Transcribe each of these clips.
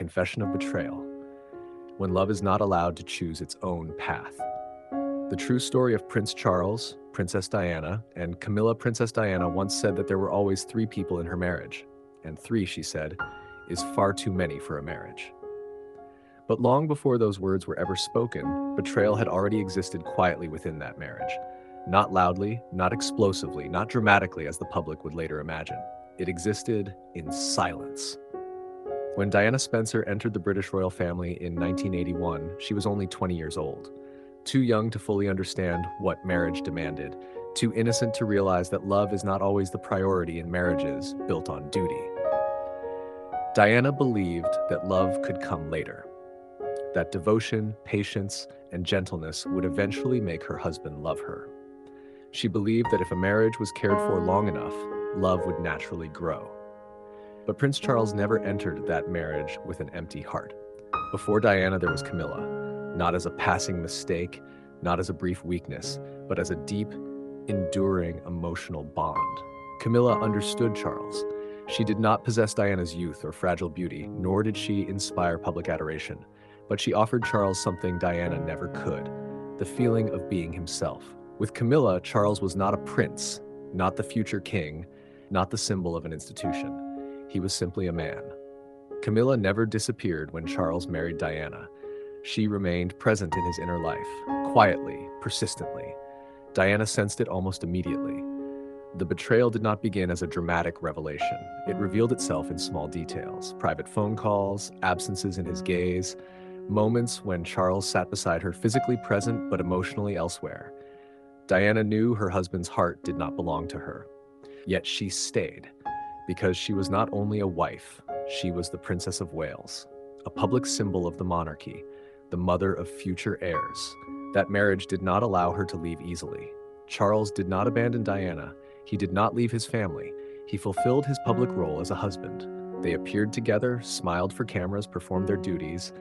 Confession of Betrayal, when love is not allowed to choose its own path. The true story of Prince Charles, Princess Diana, and Camilla, Princess Diana, once said that there were always 3 people in her marriage, and 3, she said, is far too many for a marriage. But long before those words were ever spoken, betrayal had already existed quietly within that marriage. Not loudly, not explosively, not dramatically as the public would later imagine. It existed in silence. When Diana Spencer entered the British royal family in 1981, she was only 20 years old. Too young to fully understand what marriage demanded, too innocent to realize that love is not always the priority in marriages built on duty. Diana believed that love could come later, that devotion, patience, and gentleness would eventually make her husband love her. She believed that if a marriage was cared for long enough, love would naturally grow. But Prince Charles never entered that marriage with an empty heart. Before Diana, there was Camilla, not as a passing mistake, not as a brief weakness, but as a deep, enduring emotional bond. Camilla understood Charles. She did not possess Diana's youth or fragile beauty, nor did she inspire public adoration. But she offered Charles something Diana never could, the feeling of being himself. With Camilla, Charles was not a prince, not the future king, not the symbol of an institution. He was simply a man. Camilla never disappeared when Charles married Diana. She remained present in his inner life, quietly, persistently. Diana sensed it almost immediately. The betrayal did not begin as a dramatic revelation. It revealed itself in small details: private phone calls, absences in his gaze, moments when Charles sat beside her, physically present but emotionally elsewhere. Diana knew her husband's heart did not belong to her. Yet she stayed, because she was not only a wife, she was the Princess of Wales, a public symbol of the monarchy, the mother of future heirs. That marriage did not allow her to leave easily. Charles did not abandon Diana. He did not leave his family. He fulfilled his public role as a husband. They appeared together, smiled for cameras, performed their duties,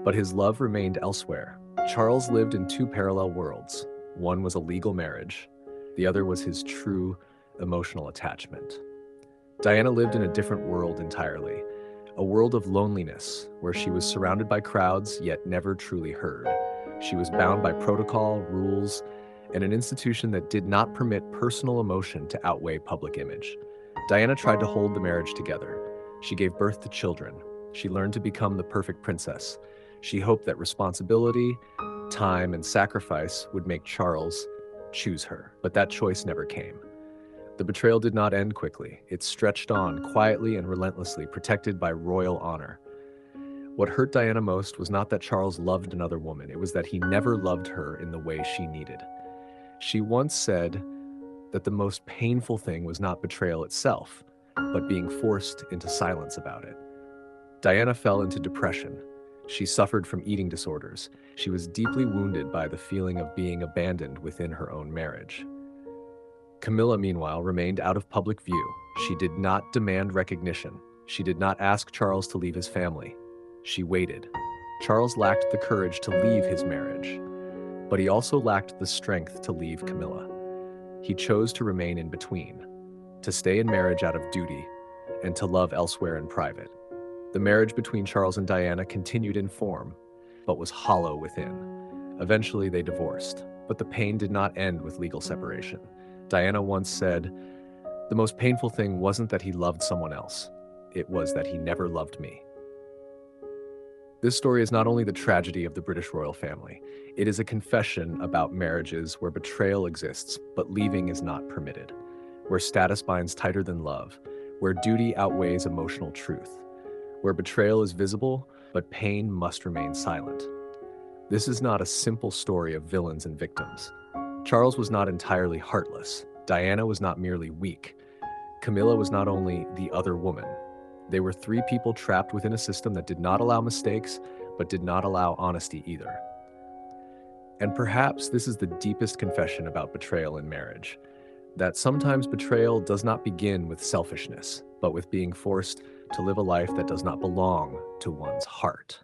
but his love remained elsewhere. Charles lived in 2 parallel worlds. One was a legal marriage. The other was his true emotional attachment. Diana lived in a different world entirely, a world of loneliness where she was surrounded by crowds yet never truly heard. She was bound by protocol, rules, and an institution that did not permit personal emotion to outweigh public image. Diana tried to hold the marriage together. She gave birth to children. She learned to become the perfect princess. She hoped that responsibility, time, and sacrifice would make Charles choose her, but that choice never came. The betrayal did not end quickly. It stretched on, quietly and relentlessly, protected by royal honor. What hurt Diana most was not that Charles loved another woman. It was that he never loved her in the way she needed. She once said that the most painful thing was not betrayal itself, but being forced into silence about it. Diana fell into depression. She suffered from eating disorders. She was deeply wounded by the feeling of being abandoned within her own marriage. Camilla, meanwhile, remained out of public view. She did not demand recognition. She did not ask Charles to leave his family. She waited. Charles lacked the courage to leave his marriage, but he also lacked the strength to leave Camilla. He chose to remain in between, to stay in marriage out of duty, and to love elsewhere in private. The marriage between Charles and Diana continued in form, but was hollow within. Eventually, they divorced, but the pain did not end with legal separation. Diana once said, "The most painful thing wasn't that he loved someone else. It was that he never loved me." This story is not only the tragedy of the British royal family, it is a confession about marriages where betrayal exists, but leaving is not permitted, where status binds tighter than love, where duty outweighs emotional truth, where betrayal is visible, but pain must remain silent. This is not a simple story of villains and victims. Charles was not entirely heartless. Diana was not merely weak. Camilla was not only the other woman. They were 3 people trapped within a system that did not allow mistakes, but did not allow honesty either. And perhaps this is the deepest confession about betrayal in marriage, that sometimes betrayal does not begin with selfishness, but with being forced to live a life that does not belong to one's heart.